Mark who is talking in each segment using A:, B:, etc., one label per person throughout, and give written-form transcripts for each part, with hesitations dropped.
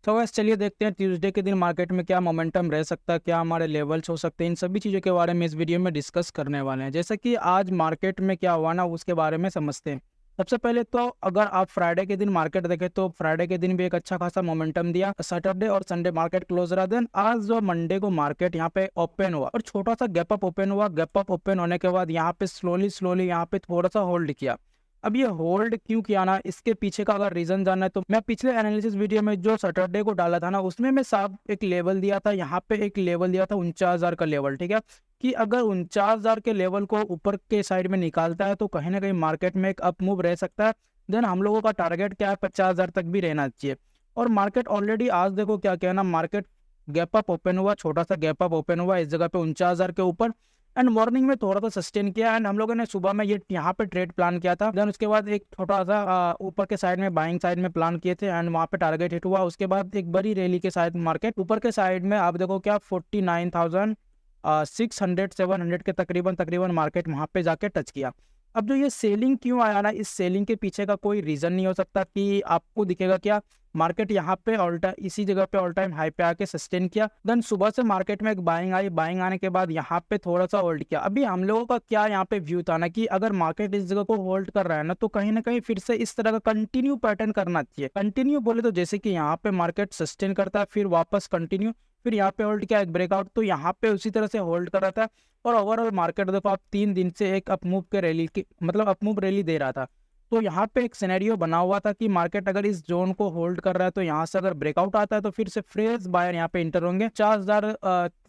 A: तो वैसे चलिए देखते हैं ट्यूसडे के दिन मार्केट में क्या मोमेंटम रह सकता है, क्या हमारे लेवल्स हो सकते हैं। इन सभी चीज़ों के बारे में इस वीडियो में डिस्कस करने वाले हैं। जैसे कि आज मार्केट में क्या हुआ ना, उसके बारे में समझते हैं। सबसे पहले तो अगर आप फ्राइडे के दिन मार्केट देखें तो फ्राइडे के दिन भी एक अच्छा खासा मोमेंटम दिया। सैटरडे और संडे मार्केट क्लोज रहा। देन आज जो मंडे को मार्केट यहाँ पे ओपन हुआ और छोटा सा गैप अप ओपन हुआ। गैप अप ओपन होने के बाद यहाँ पे स्लोली स्लोली यहाँ पे थोड़ा सा होल्ड किया। अब ये होल्ड क्यों किया ना, इसके पीछे का अगर रीजन जानना है तो मैं पिछले एनालिसिस वीडियो में जो सैटरडे को डाला था ना, उसमें मैं साफ एक लेवल दिया था। यहाँ पे एक लेवल दिया था 49,000 का लेवल, ठीक है। कि अगर 49,000 के लेवल को ऊपर के साइड में निकालता है तो कहीं ना कहीं मार्केट में एक अप मूव रह सकता है। देन हम लोगों का टारगेट क्या है, 50,000 तक भी रहना चाहिए। और मार्केट ऑलरेडी आज देखो क्या क्या है ना, मार्केट गैप अप ओपन हुआ, छोटा सा गैप अप ओपन हुआ इस जगह पे 49,000 के ऊपर। एंड मॉर्निंग में थोड़ा सा सस्टेन किया एंड हम लोगों ने सुबह में ये यहाँ पे ट्रेड प्लान किया था। देन उसके बाद एक छोटा सा ऊपर के साइड में बाइंग साइड में प्लान किए थे एंड वहाँ पे टारगेट हिट हुआ। उसके बाद एक बड़ी रैली के साइड मार्केट ऊपर के साइड में आप देखो क्या 49,600 700 के तकरीबन तकरीबन मार्केट वहाँ पे जाके टच किया। अब जो ये सेलिंग क्यों आया ना, इस सेलिंग के पीछे का कोई रीजन नहीं हो सकता कि आपको दिखेगा क्या मार्केट यहाँ पे इसी जगह पे ऑल टाइम हाई पे आके सस्टेन किया। देन सुबह से मार्केट में एक बाइंग आई, बाइंग आने के बाद यहाँ पे थोड़ा सा होल्ड किया। अभी हम लोगों का क्या यहाँ पे व्यू था ना कि अगर मार्केट इस जगह को होल्ड कर रहा है ना कहीं फिर से इस तरह का कंटिन्यू पैटर्न करना चाहिए। कंटिन्यू बोले तो जैसे कि यहाँ पे मार्केट सस्टेन करता है, फिर वापस कंटिन्यू, फिर यहाँ पे होल्ड किया एक ब्रेकआउट, तो यहाँ पे उसी तरह से होल्ड कर रहा था। और ओवरऑल मार्केट देखो आप 3 दिन से एक अपमूव के रैली की मतलब अपमूव रैली दे रहा था। तो यहाँ पे एक सिनेरियो बना हुआ था कि मार्केट अगर इस जोन को होल्ड कर रहा है तो यहाँ से अगर ब्रेकआउट आता है तो फिर से फ्रेश बायर यहाँ पे इंटर होंगे। 50,000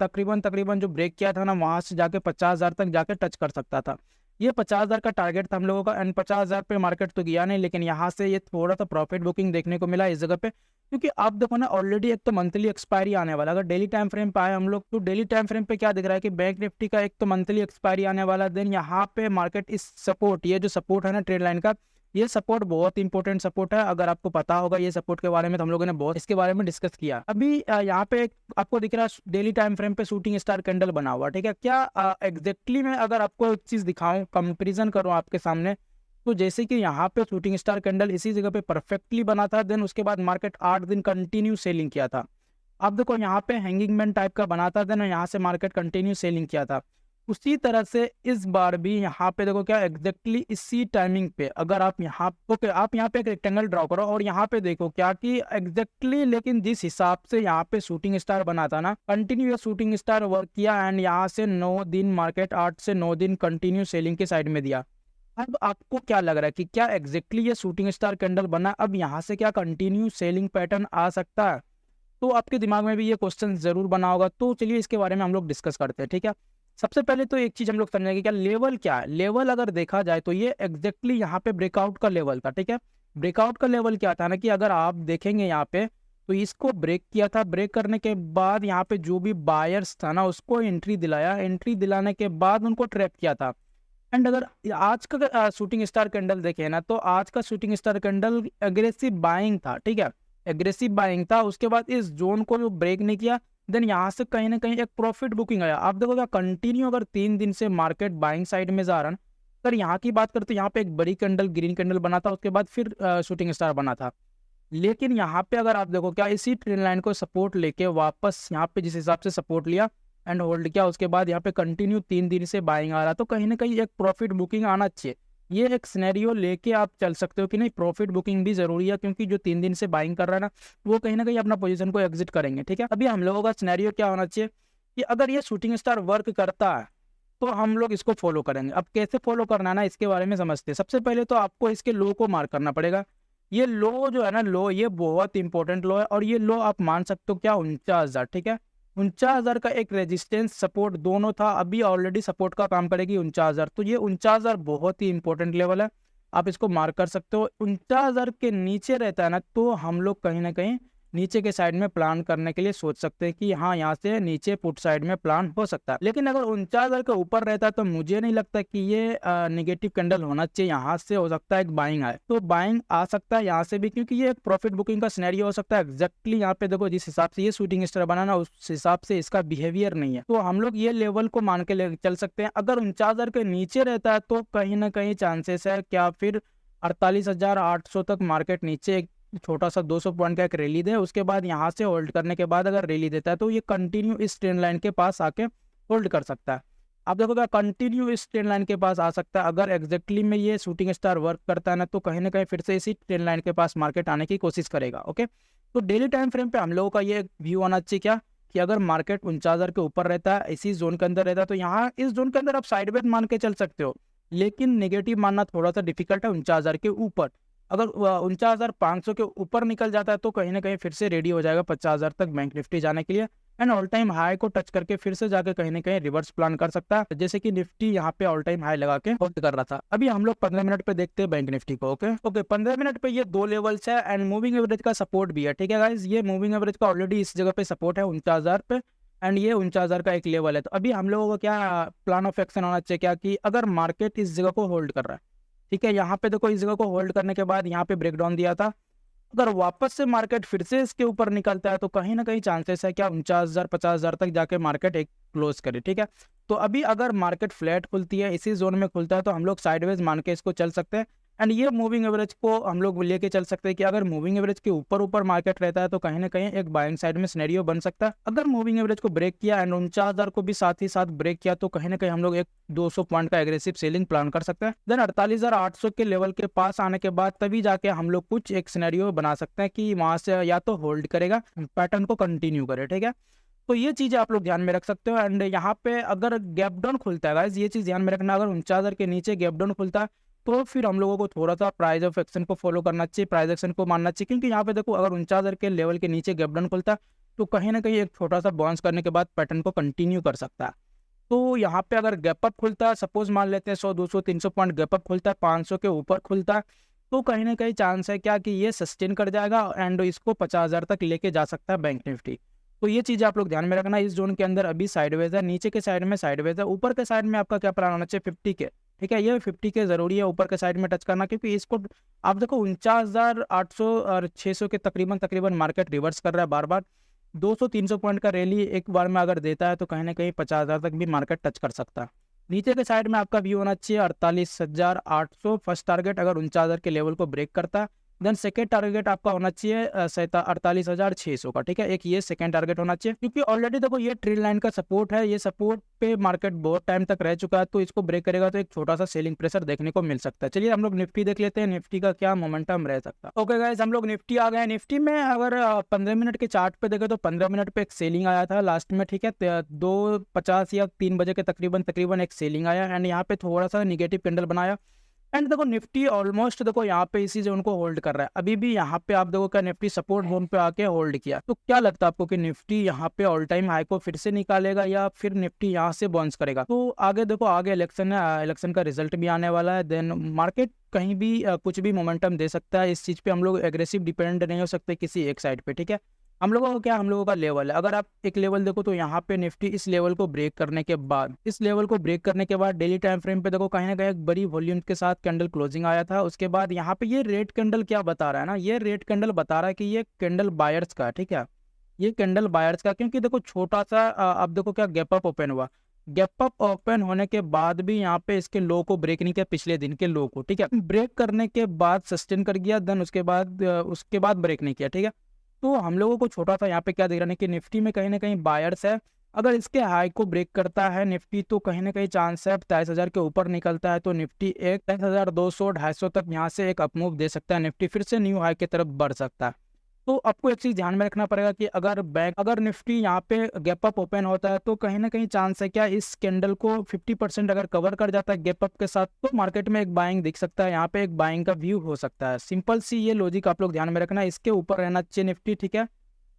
A: तकरीबन तकरीबन जो ब्रेक किया था ना, वहां से जाके 50,000 तक जाके टच कर सकता था। ये 50,000 का टारगेट था हम लोगों का एंड 50,000 पे मार्केट तो गया नहीं, लेकिन यहाँ से ये थोड़ा सा प्रॉफिट बुकिंग देखने को मिला इस जगह पे। क्योंकि आप देखो ना ऑलरेडी एक तो मंथली एक्सपायरी आने वाला, अगर डेली टाइम फ्रेम पे आए हम लोग तो डेली टाइम फ्रेम पे क्या दिख रहा है कि बैंक निफ्टी का एक तो मंथली एक्सपायरी आने वाला। देन यहाँ पे मार्केट इस सपोर्ट, ये जो सपोर्ट है ना ट्रेड लाइन का, ये सपोर्ट बहुत इंपॉर्टेंट सपोर्ट है। अगर आपको पता होगा ये सपोर्ट के बारे में तो हम लोगों ने बहुत इसके बारे में डिस्कस किया। अभी यहाँ पे आपको दिख रहा है डेली टाइम फ्रेम पे शूटिंग स्टार कैंडल बना हुआ, ठीक है। क्या एग्जैक्टली मैं अगर आपको एक चीज दिखाऊं, कंपेरिजन करूं आपके सामने, तो जैसे कि यहाँ पे शूटिंग स्टार कैंडल इसी जगह पे परफेक्टली बना था। देन उसके बाद मार्केट 8 दिन कंटिन्यू सेलिंग किया था। अब देखो यहाँ पे हैंगिंग मैन टाइप का बना था, देन यहाँ से मार्केट कंटिन्यू सेलिंग किया था। उसी तरह से इस बार भी यहाँ पे देखो क्या एग्जैक्टली इसी टाइमिंग पे अगर आप यहाँ ओके आप यहाँ पे एक रेक्टेंगल ड्रॉ करो और यहाँ पे देखो क्या कि एग्जैक्टली लेकिन जिस हिसाब से यहाँ पे शूटिंग स्टार बना था ना, कंटिन्यू शूटिंग स्टार वर्क किया एंड यहाँ से 9 दिन मार्केट 8 से 9 दिन कंटिन्यू सेलिंग के साइड में दिया। अब आपको क्या लग रहा है कि क्या एग्जैक्टली ये शूटिंग स्टार कैंडल बना, अब यहाँ से क्या कंटिन्यू सेलिंग पैटर्न आ सकता है? तो आपके दिमाग में भी ये क्वेश्चन जरूर बना होगा। तो चलिए इसके बारे में हम लोग डिस्कस करते हैं, ठीक है। सबसे पहले तो एक चीज हम लोग समझेंगे क्या लेवल क्या है। लेवल अगर देखा जाए तो ये एग्जैक्टली यहाँ पे ब्रेकआउट का लेवल था, ठीक है। ब्रेकआउट का लेवल क्या था ना कि अगर आप देखेंगे यहाँ पे तो इसको ब्रेक किया था। ब्रेक करने के बाद यहाँ पे जो भी बायर्स था ना उसको एंट्री दिलाया, एंट्री दिलाने के बाद उनको ट्रैप किया था। एंड अगर आज का शूटिंग स्टार कैंडल देखे ना तो आज का shooting star candle aggressive buying था, ठीक है। एग्रेसिव बाइंग था, उसके बाद इस जोन को जो ब्रेक नहीं किया, देन यहाँ से कहीं ना कहीं एक प्रॉफिट बुकिंग आया। आप देखो क्या कंटिन्यू अगर 3 दिन से मार्केट बाइंग साइड में जा रहा है। अगर यहाँ की बात करते यहाँ पे एक बड़ी कैंडल ग्रीन कैंडल बना था, उसके बाद फिर शूटिंग स्टार बना था। लेकिन यहाँ पे अगर आप देखो क्या इसी ट्रेंड लाइन को सपोर्ट लेके वापस यहाँ पे जिस हिसाब से सपोर्ट लिया एंड होल्ड किया, उसके बाद यहाँ पे कंटिन्यू 3 दिन से बाइंग आ रहा, तो कहीं ना कहीं एक प्रॉफिट बुकिंग आना चाहिए। ये एक सिनेरियो लेके आप चल सकते हो कि नहीं प्रॉफिट बुकिंग भी जरूरी है, क्योंकि जो 3 दिन से बाइंग कर रहा है ना वो कहीं ना कहीं अपना पोजीशन को एग्जिट करेंगे, ठीक है। अभी हम लोगों का सिनेरियो क्या होना चाहिए कि अगर ये शूटिंग स्टार वर्क करता है तो हम लोग इसको फॉलो करेंगे। अब कैसे फॉलो करना है ना इसके बारे में समझते हैं। सबसे पहले तो आपको इसके लो को मार्क करना पड़ेगा। ये लो जो है ना, लो ये बहुत इंपॉर्टेंट लो है और ये लो आप मान सकते हो क्या 49,000, ठीक है। 49,000 का एक रेजिस्टेंस सपोर्ट दोनों था, अभी ऑलरेडी सपोर्ट का काम करेगी 49,000। तो ये 49,000 बहुत ही इंपॉर्टेंट लेवल है, आप इसको मार्क कर सकते हो। 49,000 के नीचे रहता है ना तो हम लोग कहीं ना कहीं नीचे के साइड में प्लान करने के लिए सोच सकते हैं कि हाँ यहाँ से नीचे पुट साइड में प्लान हो सकता है। लेकिन अगर 49,000 के ऊपर रहता है तो मुझे नहीं लगता कि ये नेगेटिव कैंडल होना चाहिए। यहाँ से हो सकता है एक बाइंग आए, तो बाइंग आ सकता है यहाँ से भी, क्योंकि ये एक प्रॉफिट बुकिंग का सिनेरियो हो सकता है। एग्जैक्टली यहाँ पे देखो जिस हिसाब से ये शूटिंग स्टार बनाना उस हिसाब से इसका बिहेवियर नहीं है, तो हम लोग ये लेवल को मान के चल सकते हैं। अगर 49,000 के नीचे रहता है तो कहीं ना कहीं चांसेस है क्या फिर 48,800 तक मार्केट नीचे छोटा सा 200 पॉइंट का एक रैली दे, उसके बाद यहाँ से होल्ड करने के बाद अगर रैली देता है तो ये कंटिन्यू इस ट्रेंड लाइन के पास आके होल्ड कर सकता है। आप देखोगे कंटिन्यू इस ट्रेंड लाइन के पास आ सकता है। अगर एग्जैक्टली में ये शूटिंग स्टार वर्क करता है ना, तो कहीं ना कहीं फिर से इसी ट्रेंड लाइन के पास मार्केट आने की कोशिश करेगा। ओके, तो डेली टाइम फ्रेम पे हम लोगों का ये व्यू आना चाहिए क्या, कि अगर मार्केट 49,000 के ऊपर रहता है, इसी जोन के अंदर रहता है, तो यहाँ इस जोन के अंदर आप साइडवेज मान के चल सकते हो, लेकिन नेगेटिव मानना थोड़ा सा डिफिकल्ट है 49,000 के ऊपर। अगर 49,500 के ऊपर निकल जाता है तो कहीं ना कहीं फिर से रेडी हो जाएगा 50,000 तक बैंक निफ्टी जाने के लिए, एंड ऑल टाइम हाई को टच करके फिर से जाकर कहीं ना कहीं रिवर्स प्लान कर सकता है, जैसे कि निफ्टी यहाँ पे ऑल टाइम हाई लगा के होल्ड कर रहा था। अभी हम लोग 15 मिनट पे देखते हैं बैंक निफ्टी को। ओके 15 मिनट पे ये 2 लेवल्स है एंड मूविंग एवरेज का सपोर्ट भी है। ठीक है गाइस, ये मूविंग एवरेज का ऑलरेडी इस जगह पे सपोर्ट है 49,000 पे, एंड ये 49,000 का एक लेवल है। तो अभी हम लोगों को क्या प्लान ऑफ एक्शन होना चाहिए क्या, कि अगर मार्केट इस जगह को होल्ड कर रहा है, ठीक है, यहाँ पे देखो इस जगह को होल्ड करने के बाद यहाँ पे ब्रेकडाउन दिया था, अगर वापस से मार्केट फिर से इसके ऊपर निकलता है तो कहीं ना कहीं चांसेस है क्या 49,000 50,000 तक जाके मार्केट एक क्लोज करे। ठीक है, तो अभी अगर मार्केट फ्लैट खुलती है, इसी जोन में खुलता है, तो हम लोग साइडवेज मान के इसको चल सकते हैं, एंड ये मूविंग एवरेज को हम लोग लेके चल सकते हैं कि अगर मूविंग एवरेज के ऊपर ऊपर मार्केट रहता है तो कहीं ना कहीं एक बाइंग साइड में सिनेरियो बन सकता है। अगर मूविंग एवरेज को ब्रेक किया एंड 49,000 को भी साथ ही साथ ब्रेक किया तो कहीं ना कहीं हम लोग एक 200 पॉइंट का एग्रेसिव सेलिंग प्लान कर सकते हैं। देन 48,800 के लेवल के पास आने के बाद तभी जाके हम लोग कुछ एक सिनेरियो बना सकते हैं कि वहां से या तो होल्ड करेगा, पैटर्न को कंटिन्यू करे। ठीक है, तो ये चीजें आप लोग ध्यान में रख सकते हो। एंड यहाँ पे अगर गैप डाउन खुलता है गाइस, ये चीज ध्यान में रखना, अगर 49,000 के नीचे गैप डाउन खुलता है तो फिर हम लोगों को थोड़ा सा प्राइस ऑफ एक्शन को फॉलो करना चाहिए, प्राइस एक्शन को मानना चाहिए, क्योंकि यहाँ पे देखो अगर 49,000 के लेवल के नीचे गैप डाउन खुलता है तो कहीं ना कहीं एक छोटा सा बाउंस करने के बाद पैटर्न को कंटिन्यू कर सकता है। तो यहाँ पे अगर गैप अप खुलता है, सपोज मान लेते हैं 100 200 300 पॉइंट गैप अप खुलता है, 500 के ऊपर खुलता है, तो कहीं ना कहीं चांस है क्या कि ये सस्टेन कर जाएगा एंड इसको 50,000 तक लेके जा सकता है बैंक निफ्टी। तो ये चीज़ आप लोग ध्यान में रखना। इस जोन के अंदर अभी साइडवेज है, नीचे के साइड में साइडवेज है, ऊपर के साइड में आपका क्या प्लान होना चाहिए 50 के। ठीक है, ये 50 के जरूरी है ऊपर के साइड में टच करना, क्योंकि इसको आप देखो 49,800 और 600 के तकरीबन मार्केट रिवर्स कर रहा है बार बार। 200-300 पॉइंट का रैली एक बार में अगर देता है तो कहीं ना कहीं 50,000 तक भी मार्केट टच कर सकता है। नीचे के साइड में आपका व्यू होना चाहिए 48,800 फर्स्ट टारगेट, अगर 49,000 के लेवल को ब्रेक करता है। देन सेकेंड टारगेट आपका होना चाहिए 48,600 का। ठीक है, एक ये सेकेंड टारगेट होना चाहिए, क्योंकि ऑलरेडी देखो ये ट्रेंड लाइन का सपोर्ट है, ये सपोर्ट पे मार्केट बहुत टाइम तक रह चुका है, तो इसको ब्रेक करेगा तो एक छोटा सा सेलिंग प्रेशर देखने को मिल सकता है। चलिए हम लोग निफ्टी देख लेते हैं, निफ्टी का क्या मोमेंटम रह सकता है। ओके गाइस, हम लोग निफ्टी आ गए। निफ्टी में अगर 15 मिनट के चार्ट पे देखें तो 15 मिनट पे एक सेलिंग आया था लास्ट में। ठीक है, 2:50 या 3 बजे के तकरीबन एक सेलिंग आया एंड यहाँ पे थोड़ा सा निगेटिव कैंडल बनाया। एंड देखो निफ्टी ऑलमोस्ट देखो यहाँ पे इसी जोन को होल्ड कर रहा है, अभी भी यहाँ पे आप देखो क्या निफ्टी सपोर्ट जोन पे आके होल्ड किया। तो क्या लगता है आपको कि निफ्टी यहाँ पे ऑल टाइम हाई को फिर से निकालेगा या फिर निफ्टी यहाँ से बाउंस करेगा? तो आगे देखो, आगे इलेक्शन है, इलेक्शन का रिजल्ट भी आने वाला है, देन मार्केट कहीं भी कुछ भी मोमेंटम दे सकता है। इस चीज पे हम लोग एग्रेसिव डिपेंड नहीं हो सकते किसी एक साइड पे। ठीक है, हम लोगों को क्या, हम लोगों का लेवल है, अगर आप एक लेवल देखो तो यहाँ पे निफ्टी इस लेवल को ब्रेक करने के बाद, डेली टाइम फ्रेम पे देखो कहीं ना कहीं एक बड़ी वॉल्यूम के साथ कैंडल क्लोजिंग आया था। उसके बाद यहाँ पे ये रेड कैंडल क्या बता रहा है ना, ये रेड कैंडल बता रहा है कि ये कैंडल बायर्स का। ठीक है, ये कैंडल बायर्स का, क्योंकि देखो छोटा सा अब देखो क्या गैप अप ओपन हुआ, गैप अप ओपन होने के बाद भी यहाँ पे इसके लो को ब्रेक नहीं किया, पिछले दिन के लो को। ठीक है, ब्रेक करने के बाद सस्टेन कर गया, देन उसके बाद ब्रेक नहीं किया। ठीक है, तो हम लोगों को छोटा सा यहाँ पे क्या दिख रहा है कि निफ्टी में कहीं ना कहीं बायर्स है। अगर इसके हाई को ब्रेक करता है निफ्टी तो कहीं ना कहीं चांस है 23,000 के ऊपर निकलता है तो निफ्टी एक 23,200-250 तक यहाँ से एक अपमूव दे सकता है, निफ्टी फिर से न्यू हाई की तरफ बढ़ सकता है। तो आपको एक चीज ध्यान में रखना पड़ेगा कि अगर निफ्टी यहाँ पे गैप अप ओपन होता है तो कहीं ना कहीं चांस है क्या इस कैंडल को 50% अगर कवर कर जाता है गैप अप के साथ तो मार्केट में एक बाइंग दिख सकता है, यहाँ पे एक बाइंग का व्यू हो सकता है। सिंपल सी ये लॉजिक आप लोग ध्यान में रखना, इसके ऊपर रहना चाहिए निफ्टी। ठीक है,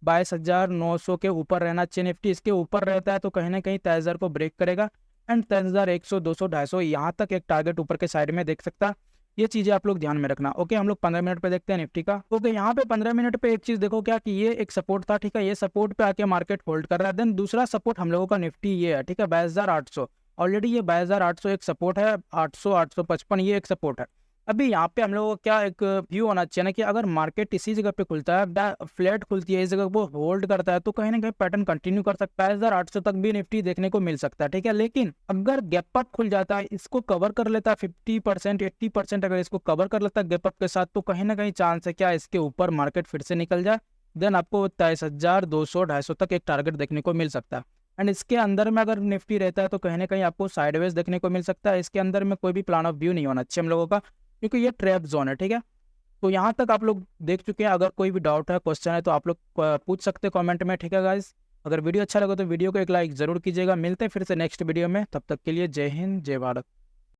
A: 22,900 के ऊपर रहना चाहिए निफ्टी, इसके ऊपर रहता है तो कहीं ना कहीं 23,000 को ब्रेक करेगा एंड 23,100 200 250 यहाँ तक एक टारगेट ऊपर के साइड में देख सकता है। ये चीजें आप लोग ध्यान में रखना। ओके, हम लोग 15 मिनट पे देखते हैं निफ्टी का। ओके, यहाँ पे 15 मिनट पे एक चीज देखो क्या कि ये एक सपोर्ट था। ठीक है, ये सपोर्ट पे आके मार्केट होल्ड कर रहा है। देन दूसरा सपोर्ट हम लोगों का निफ्टी ये है। ठीक है, 22,800 ऑलरेडी ये 22,800 एक सपोर्ट है, 800 855 ये एक सपोर्ट है। अभी यहाँ पे हम लोगों को क्या एक व्यू होना चाहिए ना कि अगर मार्केट इसी जगह पे खुलता है, फ्लैट खुलती है, इस जगह को होल्ड करता है, तो कहीं ना कहीं पैटर्न कंटिन्यू कर सकता है, 1800 तक भी निफ्टी देखने को मिल सकता है, ठीक है। लेकिन अगर गैप अप खुल जाता है, इसको कवर कर लेता है 50% 80%, अगर इसको कवर कर लेता है गैप अप के साथ, तो कहीं ना कहीं चांस है क्या इसके ऊपर मार्केट फिर से निकल जाए। देन आपको 23,200 250 तक एक टारगेट देखने को मिल सकता है। एंड इसके अंदर में अगर निफ्टी रहता है तो कहीं ना कहीं आपको साइडवेज देखने को मिल सकता है। इसके अंदर में कोई भी प्लान ऑफ व्यू नहीं होना चाहिए हम लोगों का, क्योंकि ये ट्रैप जोन है, ठीक है। तो यहाँ तक आप लोग देख चुके हैं। अगर कोई भी डाउट है, क्वेश्चन है, तो आप लोग पूछ सकते हैं कमेंट में, ठीक है गाइस। अगर वीडियो अच्छा लगा तो वीडियो को एक लाइक जरूर कीजिएगा। मिलते हैं फिर से नेक्स्ट वीडियो में, तब तक के लिए जय हिंद जय भारत।